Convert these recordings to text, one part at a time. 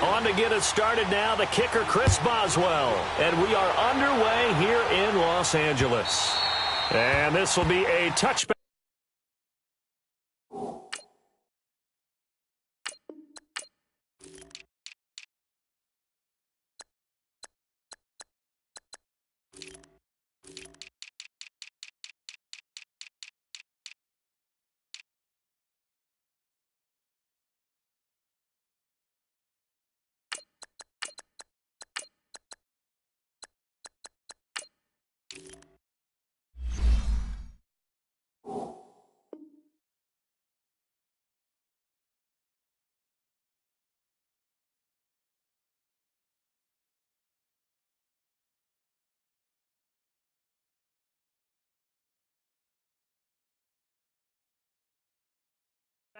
On to get us started now, the kicker, Chris Boswell. And we are underway here in Los Angeles. And this will be a touchback.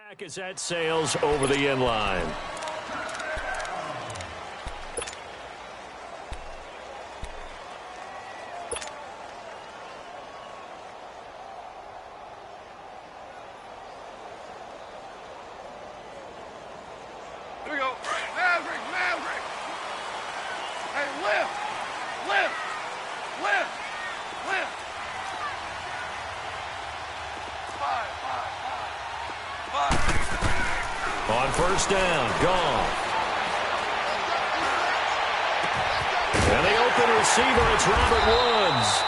Back as that sails over the end line. Here we go. Maverick, Maverick. Hey, lift, lift, lift, lift. Five. On first down, gone. And the open receiver, it's Robert Woods.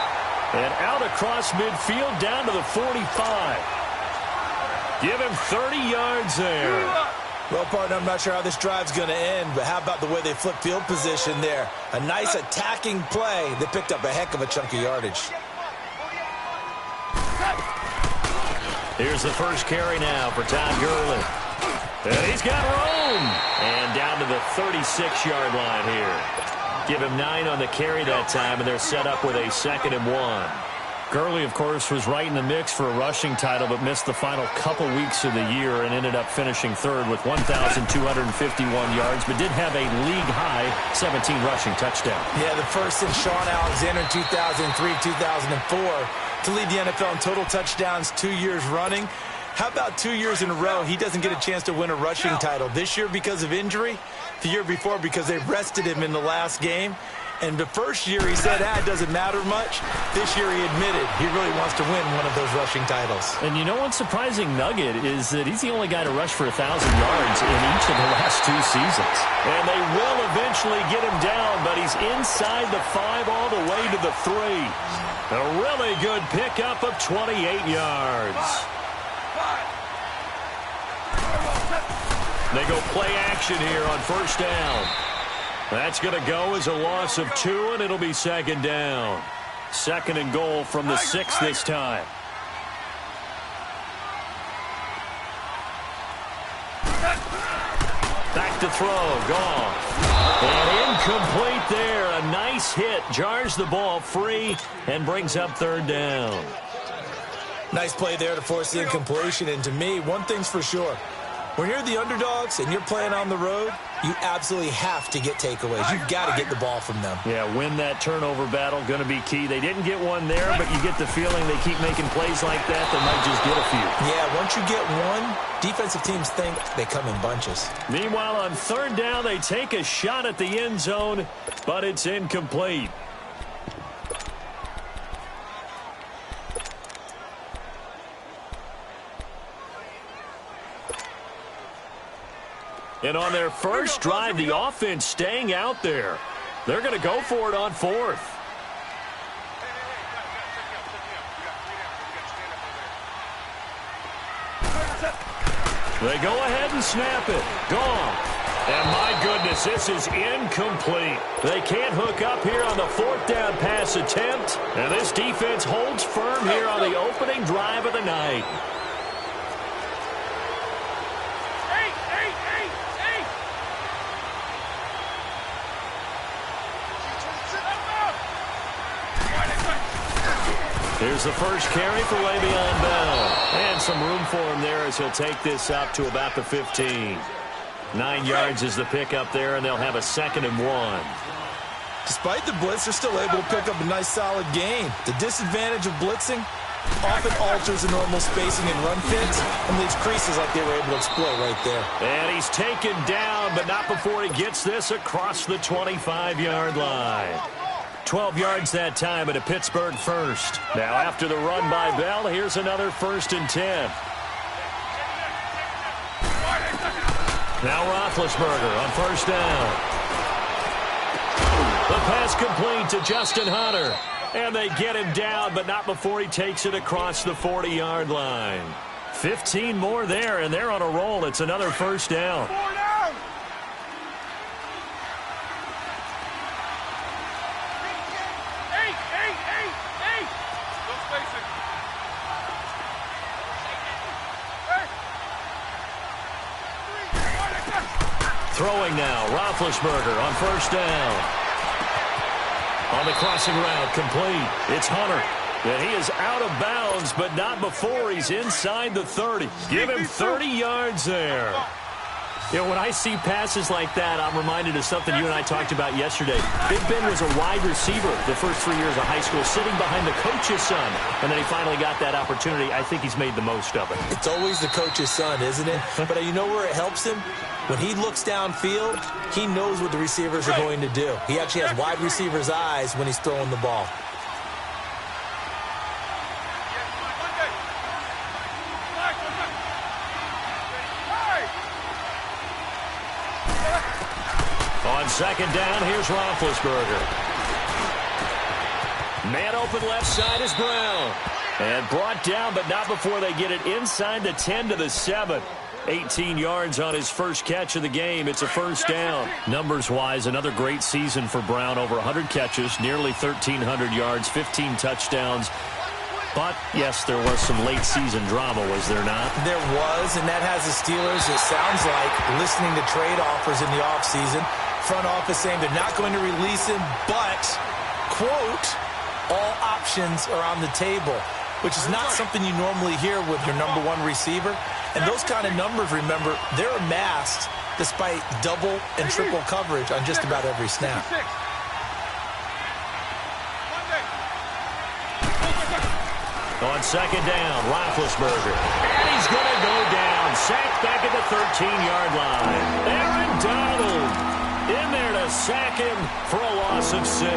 And out across midfield, down to the 45. Give him 30 yards there. Well, partner, I'm not sure how this drive's going to end, but how about the way they flip field position there? A nice attacking play. They picked up a heck of a chunk of yardage. Here's the first carry now for Todd Gurley. And he's got room. And down to the 36-yard line here. Give him 9 on the carry that time, and they're set up with a 2nd and 1. Gurley, of course, was right in the mix for a rushing title, but missed the final couple weeks of the year and ended up finishing 3rd with 1,251 yards, but did have a league-high 17 rushing touchdowns. Yeah, the first since Sean Alexander in 2003-2004 to lead the NFL in total touchdowns 2 years running. How about 2 years in a row he doesn't get a chance to win a rushing title? This year because of injury, the year before because they rested him in the last game. And the first year he said, it doesn't matter much. This year he admitted he really wants to win one of those rushing titles. And you know what's surprising nugget is that he's the only guy to rush for 1,000 yards in each of the last 2 seasons. And they will eventually get him down, but he's inside the 5 all the way to the 3. A really good pickup of 28 yards. They go play action here on first down. That's going to go as a loss of 2, and it'll be 2nd down. 2nd and goal from the 6 this time. Back to throw, gone. And incomplete there. A nice hit. Jars the ball free and brings up 3rd down. Nice play there to force the incompletion. And to me, one thing's for sure. When you're the underdogs and you're playing on the road, you absolutely have to get takeaways. You've got to get the ball from them. Yeah, win that turnover battle, going to be key. They didn't get one there, but you get the feeling they keep making plays like that, they might just get a few. Yeah, once you get one, defensive teams think they come in bunches. Meanwhile, on 3rd down, they take a shot at the end zone, but it's incomplete. And on their first drive, the offense staying out there. They're going to go for it on 4th. They go ahead and snap it. Gone. And my goodness, this is incomplete. They can't hook up here on the 4th down pass attempt. And this defense holds firm here on the opening drive of the night. Here's the first carry for Le'Veon Bell. And some room for him there as he'll take this up to about the 15. 9 yards is the pickup there, and they'll have a 2nd and 1. Despite the blitz, they're still able to pick up a nice solid gain. The disadvantage of blitzing, often alters the normal spacing and run fits and leaves creases like they were able to exploit right there. And he's taken down, but not before he gets this across the 25-yard line. 12 yards that time at a Pittsburgh first. Now after the run by Bell, here's another 1st and 10. Now Roethlisberger on 1st down. The pass complete to Justin Hunter. And they get him down, but not before he takes it across the 40-yard line. 15 more there, and they're on a roll. It's another 1st down. Throwing now, Roethlisberger on 1st down. On the crossing route, complete. It's Hunter. And he is out of bounds, but not before he's inside the 30. Give him 30 yards there. You know, when I see passes like that, I'm reminded of something you and I talked about yesterday. Big Ben was a wide receiver the first 3 years of high school, sitting behind the coach's son. And then he finally got that opportunity. I think he's made the most of it. It's always the coach's son, isn't it? But you know where it helps him? When he looks downfield, he knows what the receivers are going to do. He actually has wide receivers' eyes when he's throwing the ball. On 2nd down, here's Roethlisberger. Man open left side is Brown. And brought down, but not before they get it inside the 10 to the 7. 18 yards on his first catch of the game. It's a 1st down. Numbers-wise, another great season for Brown. Over 100 catches, nearly 1,300 yards, 15 touchdowns. But, yes, there was some late-season drama, was there not? There was, and that has the Steelers, it sounds like, listening to trade offers in the offseason. Front office saying they're not going to release him, but, quote, all options are on the table, which is not something you normally hear with your number 1 receiver. And those kind of numbers, remember, they're amassed despite double and triple coverage on just about every snap. On 2nd down, Roethlisberger. And he's going to go down. Sacked back at the 13-yard line. Aaron Donald in there to sack him for a loss of 6.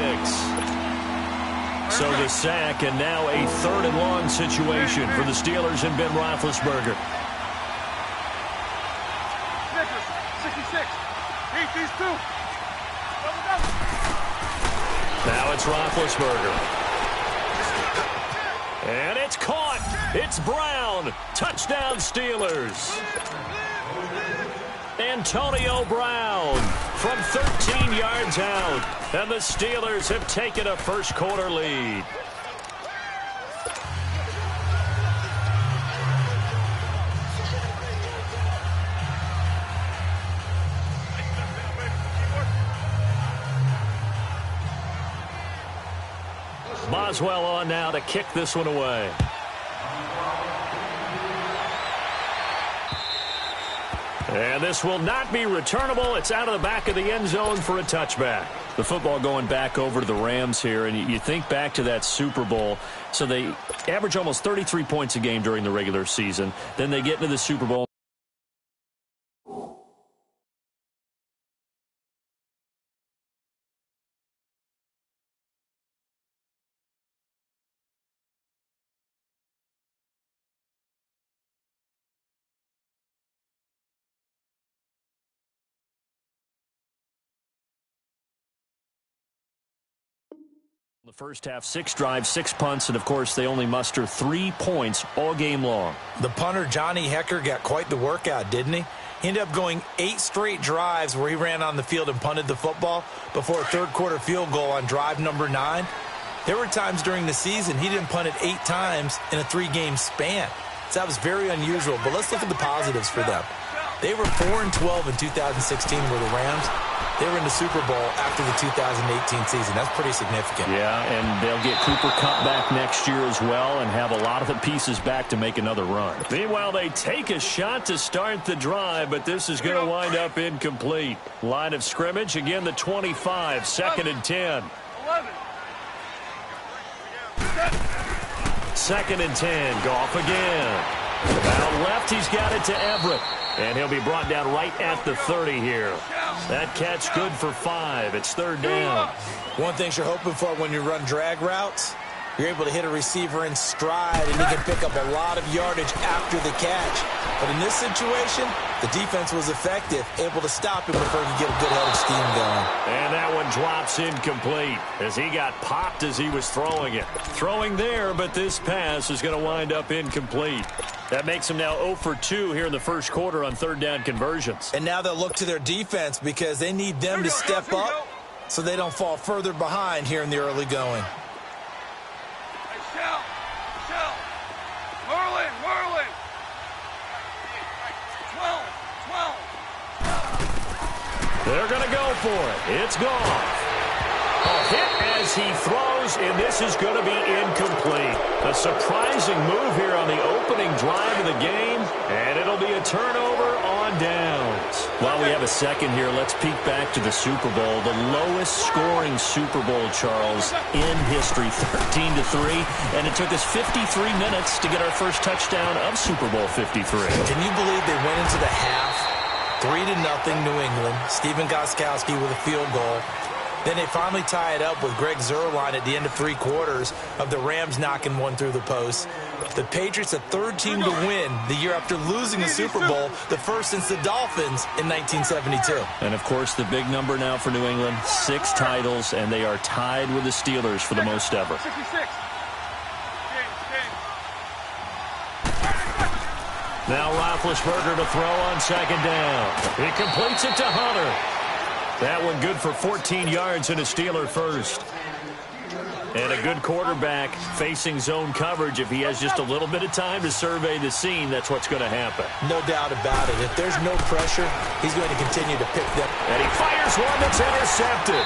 So the sack, and now a 3rd and long situation for the Steelers and Ben Roethlisberger. 66. Beat these two. Now it's Roethlisberger. And it's caught. It's Brown. Touchdown Steelers. Antonio Brown from 13 yards out. And the Steelers have taken a first-quarter lead. Boswell on now to kick this one away. And this will not be returnable. It's out of the back of the end zone for a touchback. The football going back over to the Rams here, and you think back to that Super Bowl. So they average almost 33 points a game during the regular season. Then they get into the Super Bowl. The first half, 6 drives, 6 punts, and, of course, they only muster 3 points all game long. The punter, Johnny Hecker, got quite the workout, didn't he? He ended up going 8 straight drives where he ran on the field and punted the football before a third-quarter field goal on drive number 9. There were times during the season he didn't punt it 8 times in a 3-game span. So that was very unusual, but let's look at the positives for them. They were 4-12 in 2016 with the Rams. They were in the Super Bowl after the 2018 season. That's pretty significant. Yeah, and they'll get Cooper Kupp back next year as well and have a lot of the pieces back to make another run. Meanwhile, they take a shot to start the drive, but this is going to wind up incomplete. Line of scrimmage, again, the 25, 2nd and 10. 11. 2nd and 10. Goff again. Out left, he's got it to Everett. And he'll be brought down right at the 30 here. That catch good for 5. It's 3rd down. One thing you're hoping for when you run drag routes, you're able to hit a receiver in stride, and he can pick up a lot of yardage after the catch. But in this situation, the defense was effective, able to stop him before he could get a good head of steam going. And that one drops incomplete as he got popped as he was throwing it. Throwing there, but this pass is going to wind up incomplete. That makes him now 0 for 2 here in the first quarter on 3rd down conversions. And now they'll look to their defense because they need them to step up so they don't fall further behind here in the early going. Merlin. 12. They're going to go for it. It's gone. A hit as he throws, and this is going to be incomplete. A surprising move here on the opening drive of the game, and it'll be a turnover on downs. While we have a second here, let's peek back to the Super Bowl. The lowest scoring Super Bowl, Charles, in history, 13-3, and it took us 53 minutes to get our first touchdown of Super Bowl 53. Can you believe they went into the half 3-0 New England? Steven Gostkowski with a field goal. Then they finally tie it up with Greg Zuerlein at the end of 3 quarters of the Rams knocking one through the post. The Patriots, a 3rd team to win the year after losing a Super Bowl, the first since the Dolphins in 1972. And, of course, the big number now for New England, 6 titles, and they are tied with the Steelers for the most ever. 66. Now Roethlisberger to throw on 2nd down. He completes it to Hunter. That one good for 14 yards and a Steeler first. And a good quarterback facing zone coverage. If he has just a little bit of time to survey the scene, that's what's going to happen. No doubt about it. If there's no pressure, he's going to continue to pick them. And he fires one that's intercepted.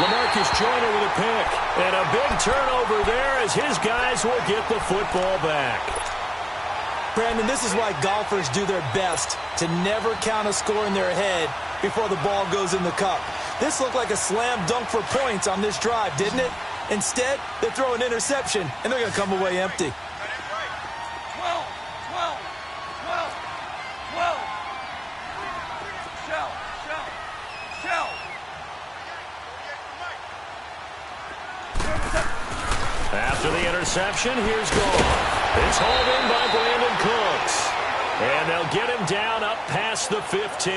LaMarcus Joyner with a pick. And a big turnover there as his guys will get the football back. Brandon, this is why golfers do their best to never count a score in their head before the ball goes in the cup. This looked like a slam dunk for points on this drive, didn't it? Instead, they throw an interception, and they're going to come away empty. 12. Shell. After the interception, here's Goff. It's hauled in by Brandon Cooks. And they'll get him down up past the 15.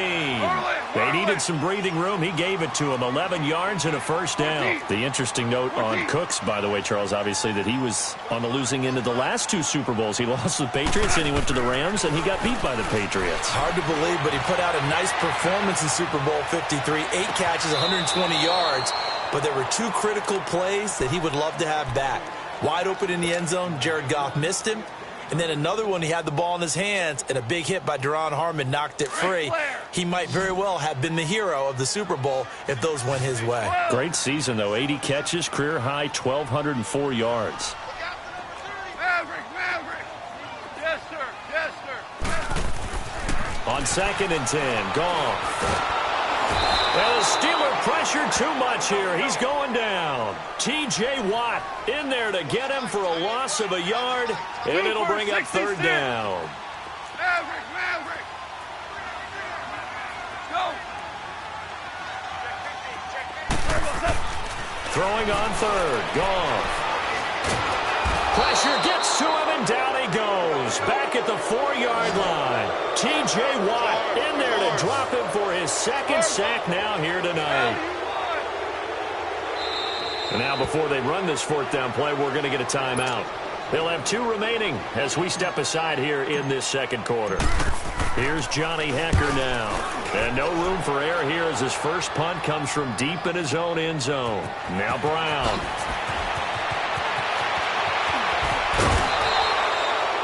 They needed some breathing room. He gave it to him. 11 yards and a first down. The interesting note on Cooks, by the way, Charles, obviously, that he was on the losing end of the last 2 Super Bowls. He lost to the Patriots, and he went to the Rams, and he got beat by the Patriots. Hard to believe, but he put out a nice performance in Super Bowl 53. 8 catches, 120 yards. But there were 2 critical plays that he would love to have back. Wide open in the end zone, Jared Goff missed him. And then another one, he had the ball in his hands, and a big hit by Duron Harmon knocked it free. He might very well have been the hero of the Super Bowl if those went his way. Great season, though. 80 catches, career high, 1,204 yards. Maverick. Yes, sir. On 2nd and 10, Goff. Well, the Steeler pressure too much here. He's going down. T.J. Watt in there to get him for a loss of a yard, and it'll bring up 3rd down. Maverick. Go. Throwing on 3rd, Goff. Pressure gets to him, and down he goes. Back at the 4-yard line. T.J. Watt in there to drop him for his 2nd sack now here tonight. And now before they run this 4th down play, we're going to get a timeout. They'll have 2 remaining as we step aside here in this 2nd quarter. Here's Johnny Hekker now. And no room for error here as his first punt comes from deep in his own end zone. Now Brown.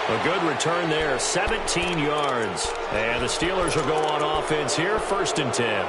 A good return there, 17 yards. And the Steelers will go on offense here, 1st and 10.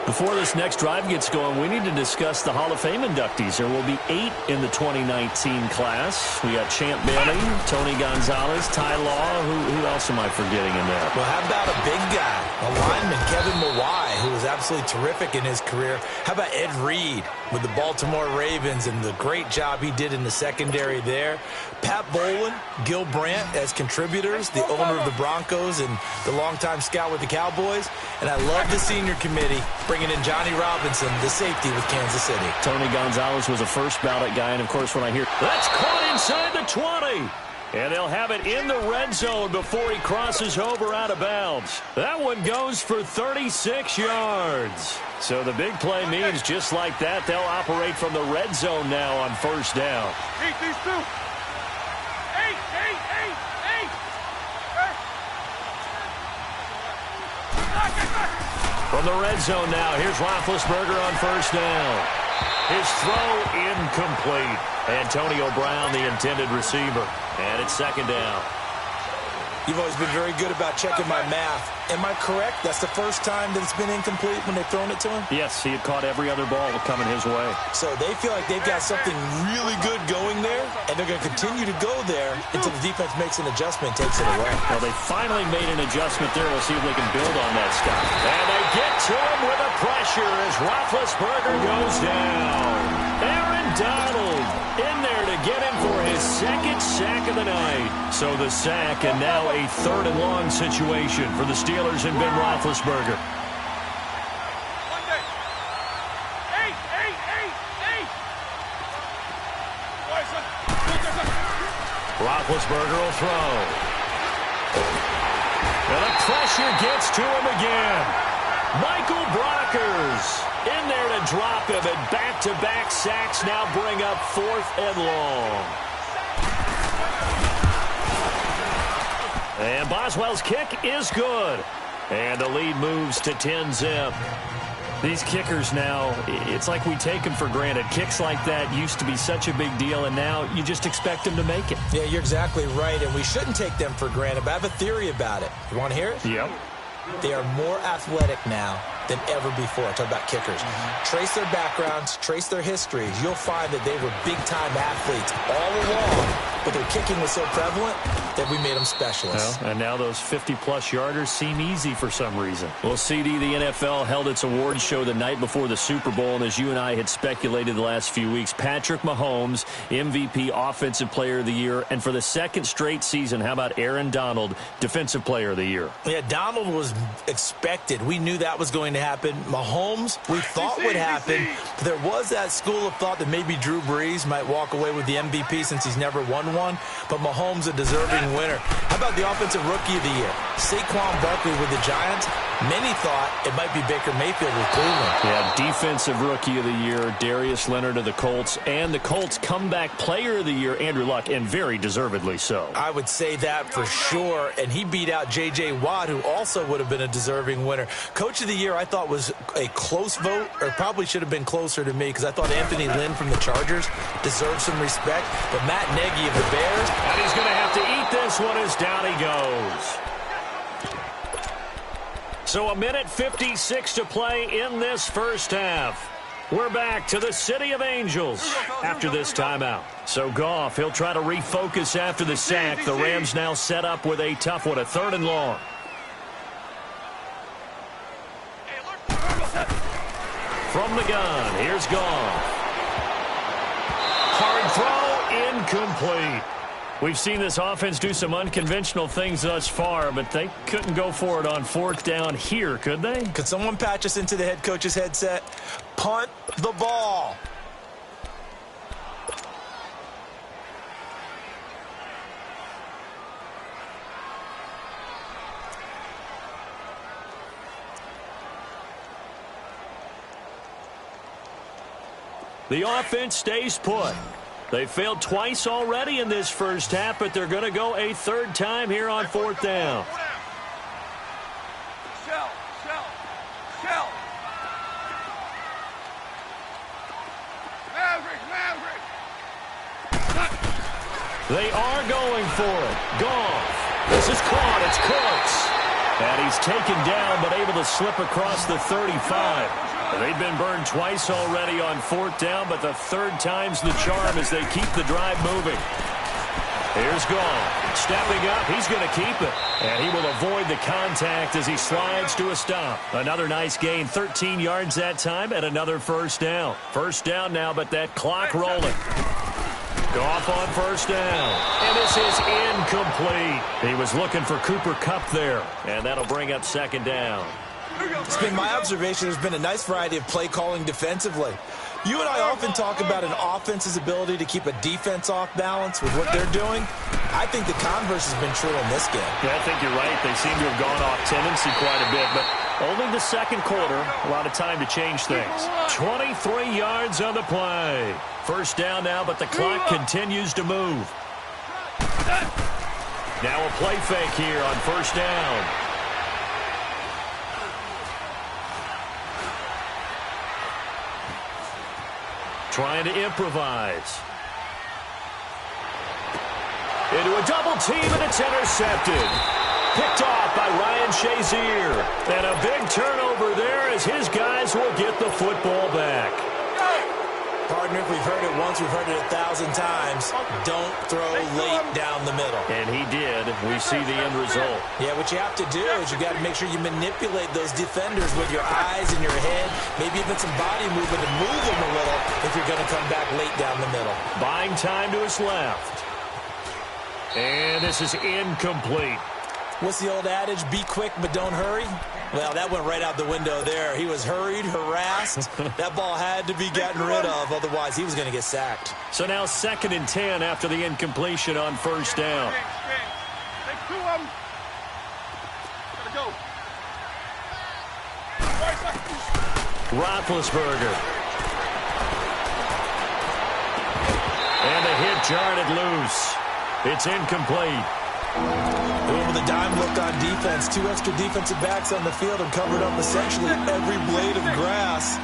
Before this next drive gets going, we need to discuss the Hall of Fame inductees. There will be 8 in the 2019 class. We got Champ Bailey, Tony Gonzalez, Ty Law. Who else am I forgetting in there? Well, how about a big guy, a lineman, Kevin Mawai, who was absolutely terrific in his career. How about Ed Reed with the Baltimore Ravens and the great job he did in the secondary there? Pat Bowlen, Gil Brandt as contributors, the owner of the Broncos and the longtime scout with the Cowboys. And I love the senior committee bringing in Johnny Robinson, the safety with Kansas City. Tony Gonzalez was a first ballot guy, and of course when I hear that's caught inside the 20. And they'll have it in the red zone before he crosses over out of bounds. That one goes for 36 yards. So the big play means just like that, they'll operate from the red zone now on first down. Beat these two. Eight. From the red zone now, here's Roethlisberger on first down. His throw incomplete. Antonio Brown, the intended receiver. And it's second down. You've always been very good about checking my math. Am I correct? That's the first time that it's been incomplete when they've thrown it to him? Yes, he had caught every other ball coming his way. So they feel like they've got something really good going there, and they're going to continue to go there until the defense makes an adjustment and takes it away. Well, they finally made an adjustment there. We'll see if they can build on that, Scott. And they get to him with a pressure as Roethlisberger goes down. Aaron Donald in there to get him for his second sack of the night. So the sack, and now a 3rd and long situation for the Steelers and Ben Roethlisberger. Roethlisberger will throw. And the pressure gets to him again. Michael Brockers in there to drop him, and back-to-back sacks now bring up 4th and long. And Boswell's kick is good. And the lead moves to 10-zip. These kickers now, it's like we take them for granted. Kicks like that used to be such a big deal, and now you just expect them to make it. Yeah, you're exactly right, and we shouldn't take them for granted, but I have a theory about it. You want to hear it? Yep. They are more athletic now than ever before. Talk about kickers. Trace their backgrounds, trace their histories. You'll find that they were big-time athletes all along, but their kicking was so prevalent that we made them specialists. Well, and now those 50-plus yarders seem easy for some reason. Well, CD, the NFL held its awards show the night before the Super Bowl, and as you and I had speculated the last few weeks, Patrick Mahomes, MVP, Offensive Player of the Year, and for the 2nd straight season, how about Aaron Donald, Defensive Player of the Year? Yeah, Donald was expected. We knew that was going to happen. Mahomes, we thought would happen. But there was that school of thought that maybe Drew Brees might walk away with the MVP since he's never won one. But Mahomes, a deserving winner. How about the Offensive Rookie of the Year? Saquon Barkley with the Giants. Many thought it might be Baker Mayfield with Cleveland. Yeah, Defensive Rookie of the Year, Darius Leonard of the Colts, and the Colts Comeback Player of the Year, Andrew Luck, and very deservedly so. I would say that for sure, and he beat out J.J. Watt, who also would have been a deserving winner. Coach of the Year, I thought was a close vote, or probably should have been closer to me, because I thought Anthony Lynn from the Chargers deserved some respect, but Matt Nagy of the Bears. And he's going to have to eat this one as down he goes. So 1:56 to play in this first half. We're back to the City of Angels after this timeout. So Goff, he'll try to refocus after the sack. The Rams now set up with a tough one, a 3rd and long. From the gun, here's Goff. Hard throw, incomplete. We've seen this offense do some unconventional things thus far, but they couldn't go for it on 4th down here, could they? Could someone patch us into the head coach's headset? Punt the ball. The offense stays put. They failed twice already in this first half, but they're going to go a 3rd time here on 4th down. Shell. Maverick. They are going for it. Goff. This is caught. It's close. And he's taken down, but able to slip across the 35. They've been burned twice already on 4th down, but the 3rd time's the charm as they keep the drive moving. Here's Gall. Stepping up, he's going to keep it. And he will avoid the contact as he slides to a stop. Another nice gain, 13 yards that time, and another 1st down. 1st down now, but that clock rolling. Goff on 1st down. And this is incomplete. He was looking for Cooper Kupp there. And that'll bring up 2nd down. It's been my observation there's been a nice variety of play calling defensively. You and I often talk about an offense's ability to keep a defense off balance with what they're doing. I think the converse has been true in this game. Yeah, I think you're right. They seem to have gone off tendency quite a bit, but only the 2nd quarter. A lot of time to change things. 23 yards on the play. 1st down now, but the clock continues to move. Now a play fake here on 1st down. Trying to improvise. Into a double team, and it's intercepted. Picked off by Ryan Shazier. And a big turnover there as his guys will get the football back. Partner, we've heard it once, we've heard it 1,000 times. Don't throw late down the middle. And he did. We see the end result. Yeah, what you have to do is you got to make sure you manipulate those defenders with your eyes and your head, maybe even some body movement to move them a little if you're going to come back late down the middle. Buying time to his left. And this is incomplete. What's the old adage? Be quick, but don't hurry. Well, that went right out the window there. He was hurried, harassed. That ball had to be gotten rid of, otherwise he was going to get sacked. So now 2nd and 10 after the incompletion on 1st down. Take 2 of them. Gotta go. Roethlisberger. And the hit jarred it loose. It's incomplete. With a dime look on defense, 2 extra defensive backs on the field and covered up essentially every blade of grass.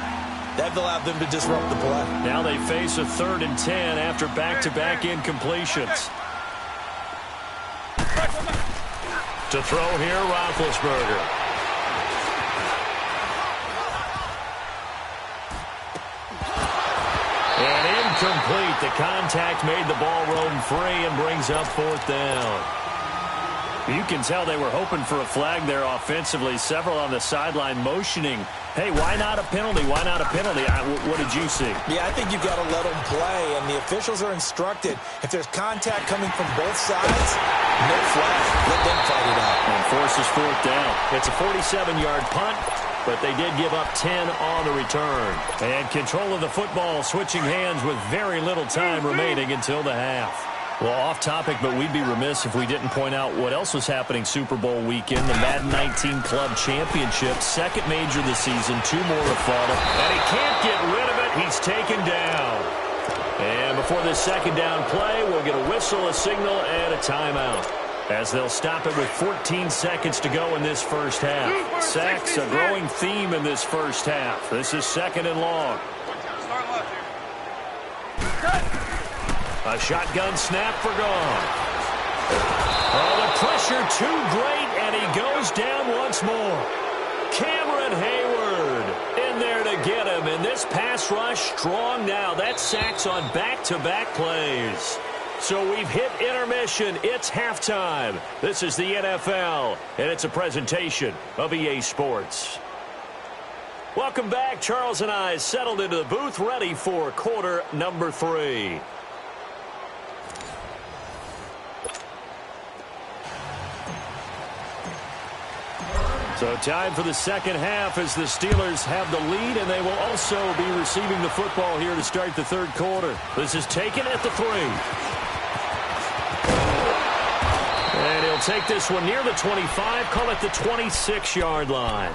That allowed them to disrupt the play. Now they face a 3rd and 10 after back-to-back incompletions. To throw here, Roethlisberger. And incomplete. The contact made the ball roam free and brings up 4th down. You can tell they were hoping for a flag there offensively. Several on the sideline motioning, hey, why not a penalty? Why not a penalty? What did you see? Yeah, I think you've got to let them play, and the officials are instructed. If there's contact coming from both sides, no flag. Let them fight it out. And forces 4th down. It's a 47-yard punt, but they did give up 10 on the return. And control of the football switching hands with very little time remaining until the half. Well, off topic, but we'd be remiss if we didn't point out what else was happening Super Bowl weekend. The Madden 19 Club Championship, 2nd major this season, 2 more to follow. And he can't get rid of it. He's taken down. And before this 2nd down play, we'll get a whistle, a signal, and a timeout, as they'll stop it with 14 seconds to go in this 1st half. Sacks, a growing theme in this 1st half. This is 2nd and long. Start left here. A shotgun snap for Gone. Oh, the pressure too great, and he goes down once more. Cameron Hayward in there to get him, and this pass rush strong now. That's sacks on back-to-back plays. So we've hit intermission. It's halftime. This is the NFL, and it's a presentation of EA Sports. Welcome back. Charles and I settled into the booth, ready for quarter number 3. So time for the 2nd half as the Steelers have the lead, and they will also be receiving the football here to start the 3rd quarter. This is taken at the 3. And he'll take this one near the 25, call it the 26-yard line.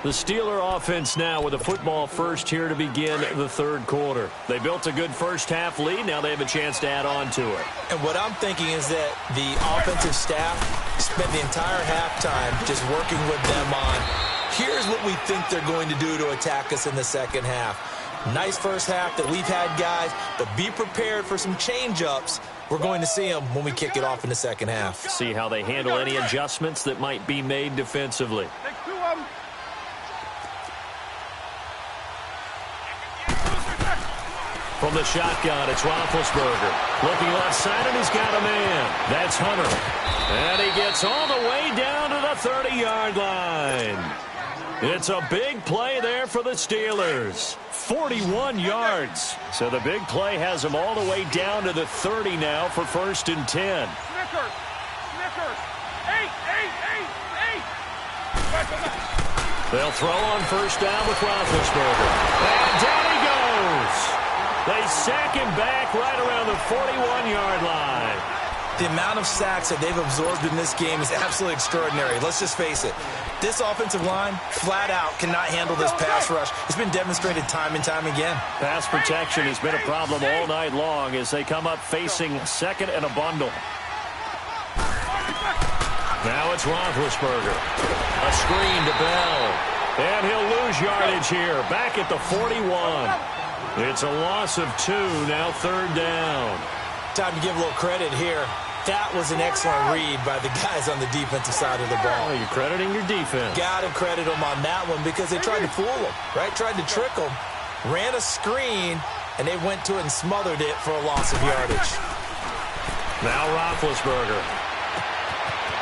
The Steeler offense now with a football first here to begin the 3rd quarter. They built a good 1st half lead. Now they have a chance to add on to it. And what I'm thinking is that the offensive staff spent the entire halftime just working with them on, here's what we think they're going to do to attack us in the 2nd half. Nice 1st half that we've had, guys, but be prepared for some change-ups We're going to see them when we kick it off in the second half. See how they handle any adjustments that might be made defensively. Take two of them. From the shotgun, it's Roethlisberger. Looking left side, and he's got a man. That's Hunter. And he gets all the way down to the 30-yard line. It's a big play there for the Steelers. 41 yards. So the big play has them all the way down to the 30 now for 1st and 10. Snickers. Snickers. Eight. They'll throw on 1st down with Roethlisberger. And down he goes. They sack him back right around the 41-yard line. The amount of sacks that they've absorbed in this game is absolutely extraordinary. Let's just face it. This offensive line, flat out, cannot handle this pass rush. It's been demonstrated time and time again. Pass protection has been a problem all night long as they come up facing 2nd and a bundle. Now it's Roethlisberger. A screen to Bell. And he'll lose yardage here. Back at the 41. It's a loss of 2, now 3rd down. Time to give a little credit here. That was an excellent read by the guys on the defensive side of the ball. Oh, you're crediting your defense. Got to credit them on that one because they tried to fool them, right? Tried to trick them. Ran a screen, and they went to it and smothered it for a loss of yardage. Now Roethlisberger.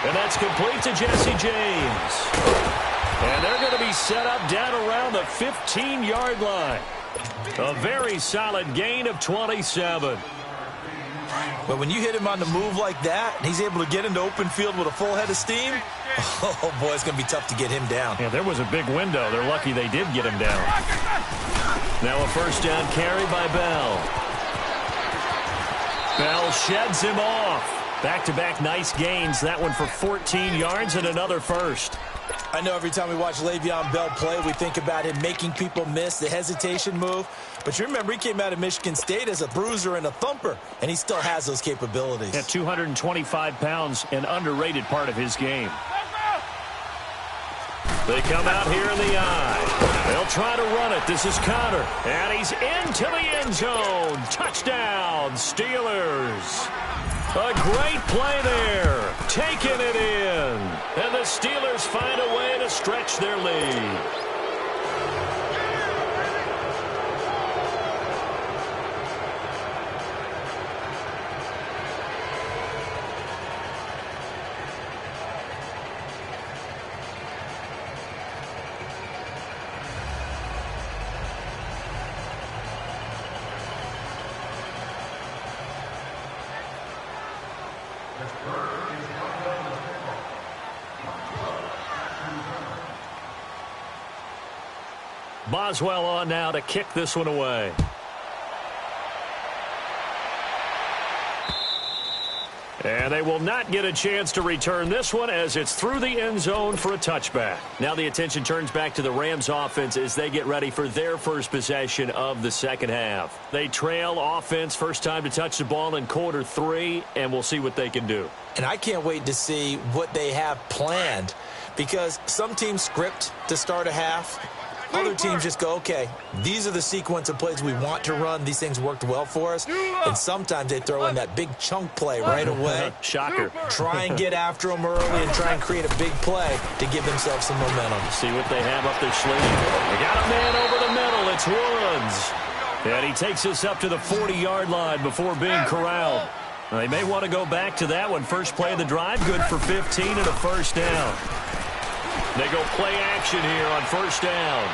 And that's complete to Jesse James. And they're going to be set up down around the 15-yard line. A very solid gain of 27. But when you hit him on the move like that, and he's able to get into open field with a full head of steam, oh, boy, it's going to be tough to get him down. Yeah, there was a big window. They're lucky they did get him down. Now a 1st down carry by Bell. Bell sheds him off. Back-to-back nice gains. That one for 14 yards and another 1st. I know every time we watch Le'Veon Bell play, we think about him making people miss the hesitation move. But you remember, he came out of Michigan State as a bruiser and a thumper, and he still has those capabilities. At 225 pounds, an underrated part of his game. They come out here in the eye. They'll try to run it. This is Connor. And he's into the end zone. Touchdown, Steelers. A great play there. Taking it in. And the Steelers find a way to stretch their lead. Boswell on now to kick this one away. And they will not get a chance to return this one as it's through the end zone for a touchback. Now the attention turns back to the Rams offense as they get ready for their first possession of the second half. They trail offense, first time to touch the ball in quarter 3, and we'll see what they can do. And I can't wait to see what they have planned because some teams script to start a half. Other teams just go, okay, these are the sequence of plays we want to run. These things worked well for us. And sometimes they throw in that big chunk play right away. Shocker. Try and get after them early and try and create a big play to give themselves some momentum. See what they have up their sleeve. They got a man over the middle. It's Woods. And he takes us up to the 40-yard line before being corralled. They may want to go back to that one. First play of the drive, good for 15 and a first down. They go play action here on first down.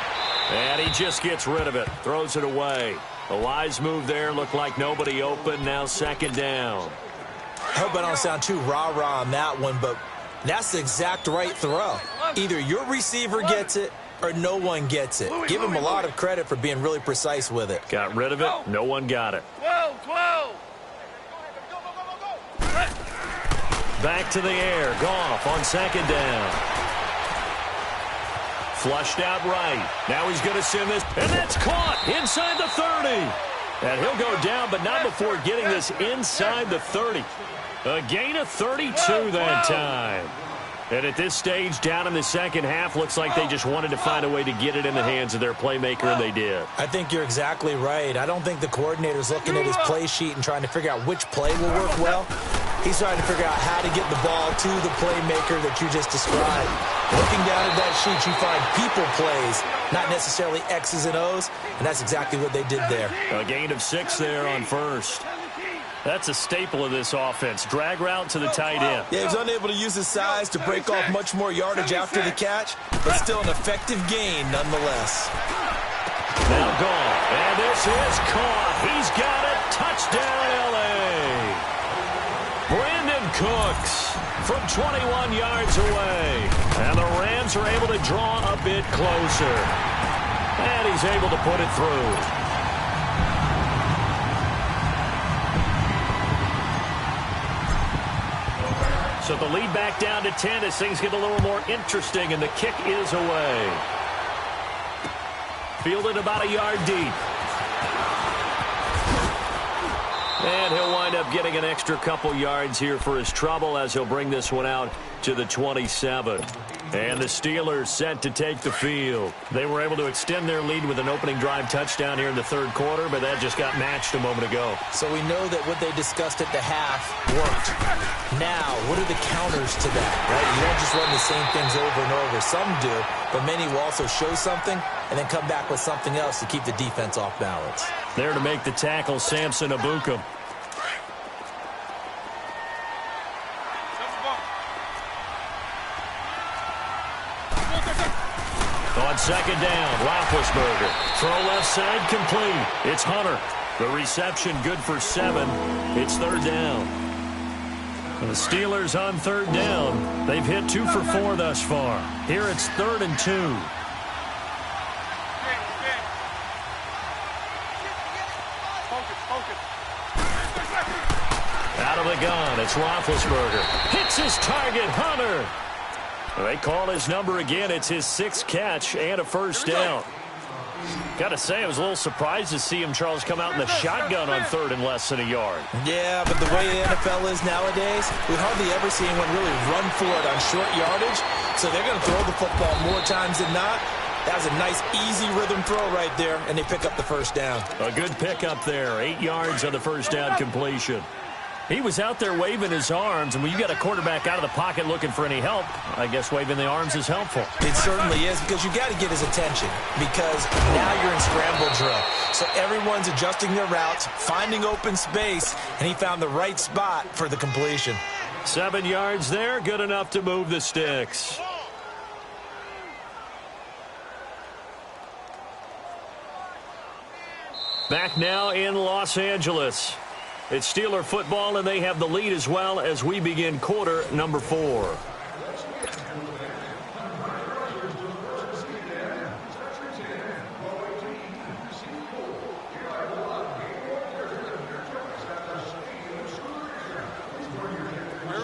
And he just gets rid of it. Throws it away. A wise move there. Looked like nobody open. Now second down. I hope I don't sound too rah-rah on that one, but that's the exact right throw. Either your receiver gets it or no one gets it. Give him a lot of credit for being really precise with it. Got rid of it. No one got it. 12. Back to the air. Goff on second down. Flushed out right. Now he's going to send this. And that's caught inside the 30. And he'll go down, but not before getting this inside the 30. A gain of 32 that time. And at this stage, down in the second half, looks like they just wanted to find a way to get it in the hands of their playmaker, and they did. I think you're exactly right. I don't think the coordinator's looking at his play sheet and trying to figure out which play will work well. He's trying to figure out how to get the ball to the playmaker that you just described. Looking down at that sheet, you find people plays, not necessarily X's and O's, and that's exactly what they did there. A gain of 6 there on first. That's a staple of this offense. Drag route to the tight end. Yeah, he's unable to use his size to break off much more yardage after the catch, but still an effective gain nonetheless. Now gone. And this is caught. He's got it. Touchdown, L.A. Brandon Cooks from 21 yards away. And the Rams are able to draw a bit closer. And he's able to put it through. So the lead back down to 10 as things get a little more interesting, and the kick is away. Fielded about a yard deep. And he'll wind up getting an extra couple yards here for his trouble as he'll bring this one out to the 27. And the Steelers set to take the field. They were able to extend their lead with an opening drive touchdown here in the third quarter, but that just got matched a moment ago. So we know that what they discussed at the half worked. Now, what are the counters to that, right? You don't just run the same things over and over. Some do, but many will also show something and then come back with something else to keep the defense off balance. There to make the tackle, Samson Abukum. On second down, Roethlisberger. Throw left side, complete. It's Hunter. The reception good for 7. It's third down. The Steelers on third down. They've hit 2 for 4 thus far. Here it's 3rd and 2. Out of the gun, it's Roethlisberger. Hits his target, Hunter. They call his number again. It's his 6th catch and a first down. Got to say, I was a little surprised to see him, Charles, come out in the shotgun on 3rd and less than a yard. Yeah, but the way the NFL is nowadays, we hardly ever see anyone really run for it on short yardage. So they're going to throw the football more times than not. That was a nice, easy rhythm throw right there, and they pick up the first down. A good pickup there. 8 yards on the first down completion. He was out there waving his arms, and when you got a quarterback out of the pocket looking for any help, I guess waving the arms is helpful. It certainly is, because you got to get his attention, because now you're in scramble drill. So everyone's adjusting their routes, finding open space, and he found the right spot for the completion. 7 yards there, good enough to move the sticks. Back now in Los Angeles. It's Steeler football, and they have the lead as well as we begin quarter number 4.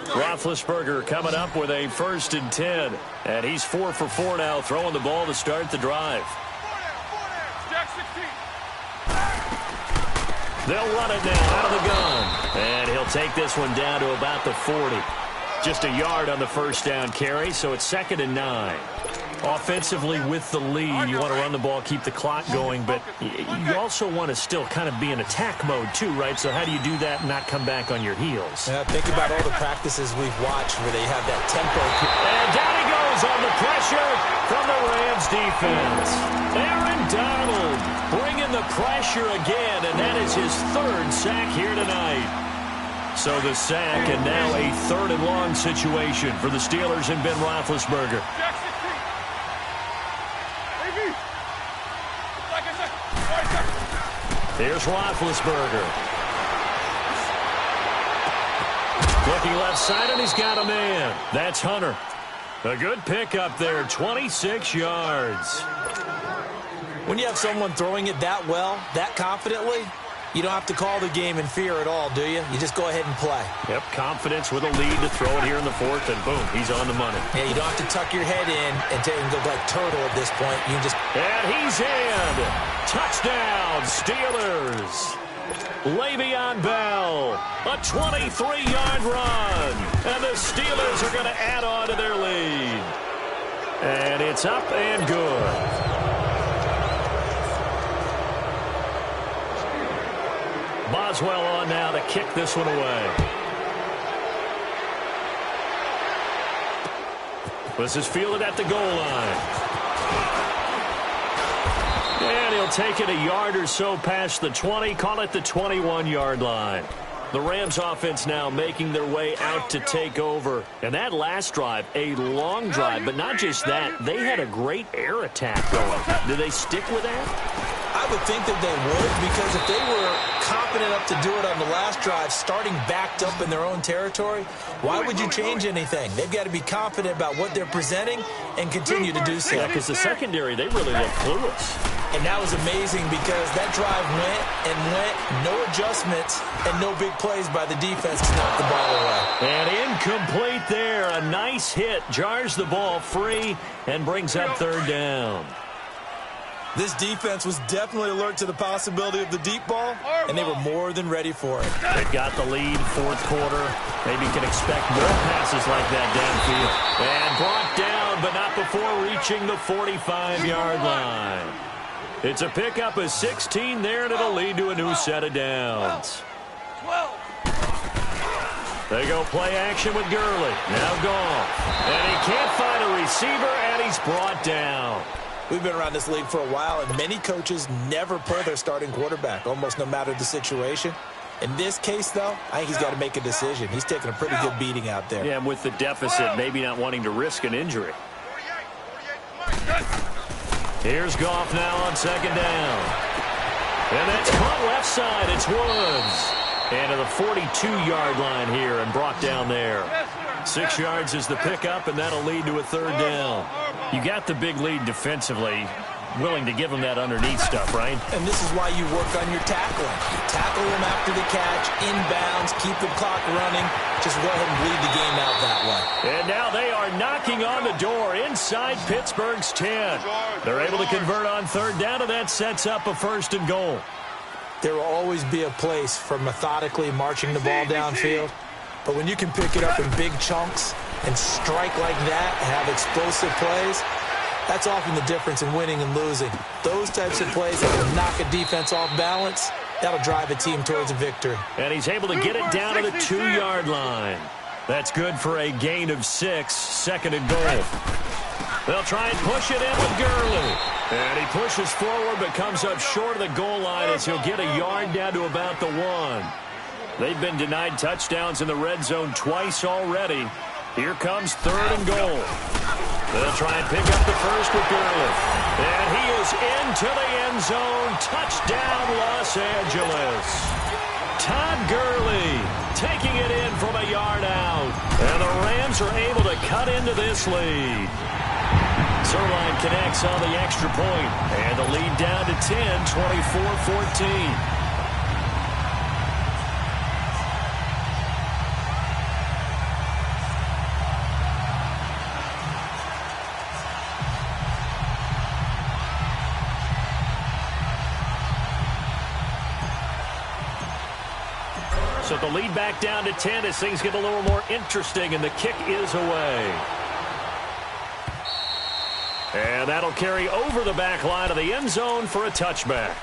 Roethlisberger coming up with a 1st and 10. And he's 4 for 4 now, throwing the ball to start the drive. They'll run it now out of the gun. And he'll take this one down to about the 40. Just a yard on the first down carry, so it's 2nd and 9. Offensively with the lead, you want to run the ball, keep the clock going, but you also want to still kind of be in attack mode too, right? So how do you do that and not come back on your heels? Yeah, think about all the practices we've watched where they have that tempo. And down he goes on the pressure from the Rams defense. Aaron Donald bringing the pressure again, and that is his 3rd sack here tonight. So the sack, and now a 3rd and long situation for the Steelers and Ben Roethlisberger. Here's Roethlisberger. Looking left side, and he's got a man. That's Hunter. A good pickup there, 26 yards. When you have someone throwing it that well, that confidently, you don't have to call the game in fear at all, do you? You just go ahead and play. Yep, confidence with a lead to throw it here in the 4th, and boom, he's on the money. Yeah, you don't have to tuck your head in and go like turtle at this point. You just... And he's in. Touchdown, Steelers. Le'Veon Bell, a 23-yard run. And the Steelers are going to add on to their lead. And it's up and good. Boswell on now to kick this one away. This is fielded at the goal line. And he'll take it a yard or so past the 20, call it the 21-yard line. The Rams offense now making their way out to take over. And that last drive, a long drive, but not just that, they had a great air attack going. Do they stick with that? I would think that they would, because if they were confident enough to do it on the last drive, starting backed up in their own territory, why would you change anything? They've got to be confident about what they're presenting and continue to do so. Yeah, because the secondary, they really look clueless. And that was amazing because that drive went and went, no adjustments, and no big plays by the defense to knock the ball away. And incomplete there. A nice hit, jars the ball free, and brings up third down. This defense was definitely alert to the possibility of the deep ball, and they were more than ready for it. They've got the lead, fourth quarter. Maybe can expect more passes like that downfield. And brought down, but not before reaching the 45-yard line. It's a pickup of 16 there, and it'll lead to a new set of downs. 12. They go play action with Gurley. Now Goff. And he can't find a receiver, and he's brought down. We've been around this league for a while, and many coaches never pull their starting quarterback, almost no matter the situation. In this case, though, I think he's got to make a decision. He's taking a pretty good beating out there. Yeah, and with the deficit, maybe not wanting to risk an injury. 48. Here's Goff now on second down. And that's caught left side. It's Woods. And to the 42-yard line here and brought down there. 6 yards is the pickup, and that'll lead to a third down. You got the big lead defensively, willing to give them that underneath stuff, right? And this is why you work on your tackling. Tackle them after the catch, inbounds, keep the clock running. Just go ahead and bleed the game out that way. And now they are knocking on the door inside Pittsburgh's 10. They're able to convert on third down, and that sets up a first and goal. There will always be a place for methodically marching the ball downfield. But when you can pick it up in big chunks and strike like that, have explosive plays, that's often the difference in winning and losing. Those types of plays that can knock a defense off balance, that'll drive a team towards a victory. And he's able to get it down to the 2-yard line. That's good for a gain of 6, second and goal. They'll try and push it in with Gurley. And he pushes forward but comes up short of the goal line as he'll get a yard down to about the 1. They've been denied touchdowns in the red zone twice already. Here comes third and goal. They'll try and pick up the first with Gurley. And he is into the end zone. Touchdown, Los Angeles. Todd Gurley taking it in from a yard out. And the Rams are able to cut into this lead. Zerline connects on the extra point. And the lead down to 10, 24-14. So the lead back down to 10 as things get a little more interesting, and the kick is away. And that'll carry over the back line of the end zone for a touchback.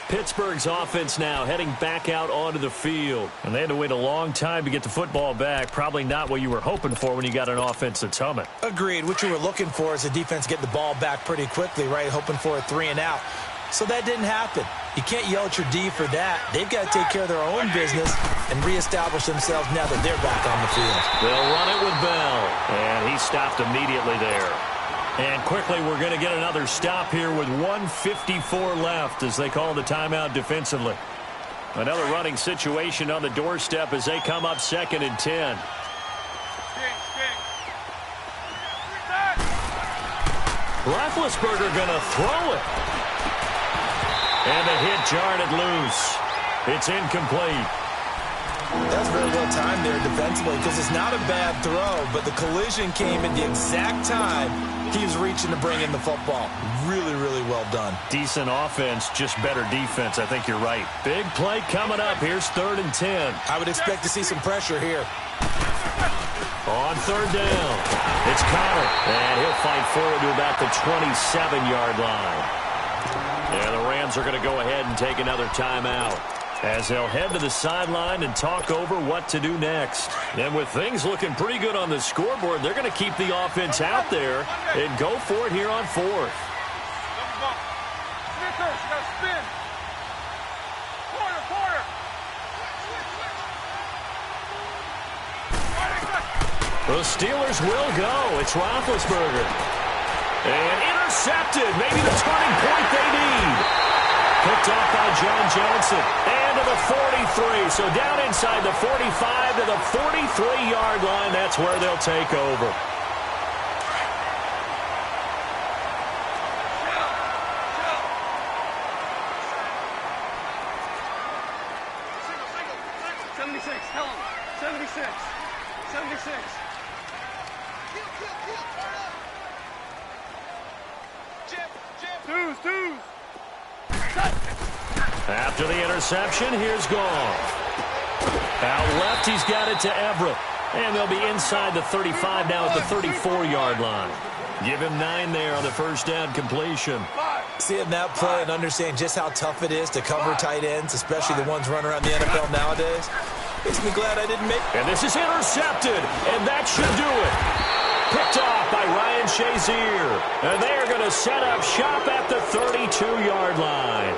Pittsburgh's offense now heading back out onto the field. And they had to wait a long time to get the football back. Probably not what you were hoping for when you got an offense that's humming. Agreed. What you were looking for is the defense getting the ball back pretty quickly, right? Hoping for a 3-and-out. So that didn't happen. You can't yell at your D for that. They've got to take care of their own business and reestablish themselves now that they're back on the field. They'll run it with Bell. And he stopped immediately there. And quickly we're going to get another stop here with 1:54 left as they call the timeout defensively. Another running situation on the doorstep as they come up second and 10. Roethlisberger going to throw it. And the hit jarred it loose. It's incomplete. That's very well timed there defensively because it's not a bad throw, but the collision came at the exact time He was reaching to bring in the football. Really, really well done. Decent offense, just better defense. I think you're right. Big play coming up. Here's 3rd and 10. I would expect to see some pressure here. On 3rd down, it's Connor, and he'll fight forward to about the 27-yard line. And the Rams are going to go ahead and take another timeout as they'll head to the sideline and talk over what to do next. And with things looking pretty good on the scoreboard, they're going to keep the offense out there and go for it here on 4th. The Steelers will go. It's Roethlisberger. And intercepted. Maybe the turning point they need. Picked off by John Johnson. And to the 43. So down inside the 45 to the 43-yard line. That's where they'll take over. After the interception, here's Goff. Out left, he's got it to Everett. And they'll be inside the 35 now at the 34-yard line. Give him 9 there on the first down completion. Seeing that play and understand just how tough it is to cover tight ends, especially the ones running around the NFL nowadays, makes me glad I didn't make it. And this is intercepted, and that should do it. Picked off by Ryan Shazier. And they are going to set up shop at the 32-yard line.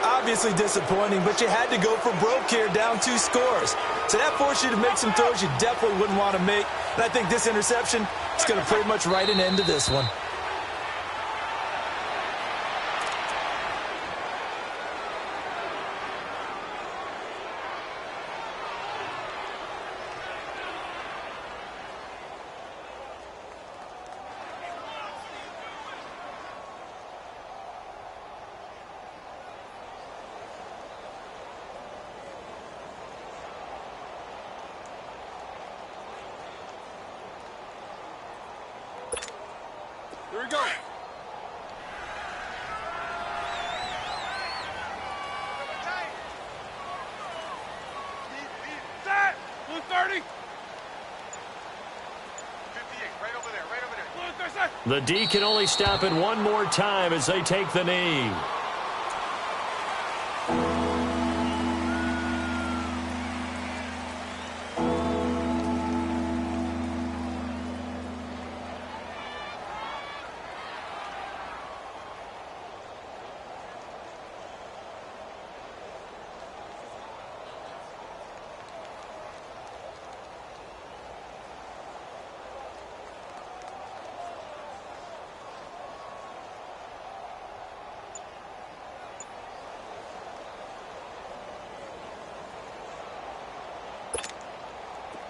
Obviously disappointing, but you had to go for broke here, down 2 scores. So that forced you to make some throws you definitely wouldn't want to make. And I think this interception is going to pretty much write an end to this one. Here we go. Set. Blue 30. 58, right over there, right over there. Blue 30. The D can only stop it one more time as they take the knee.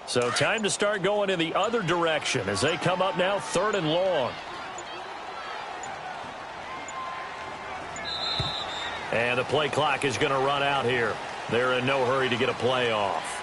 So time to start going in the other direction as they come up now 3rd and long. And the play clock is going to run out here. They're in no hurry to get a play off.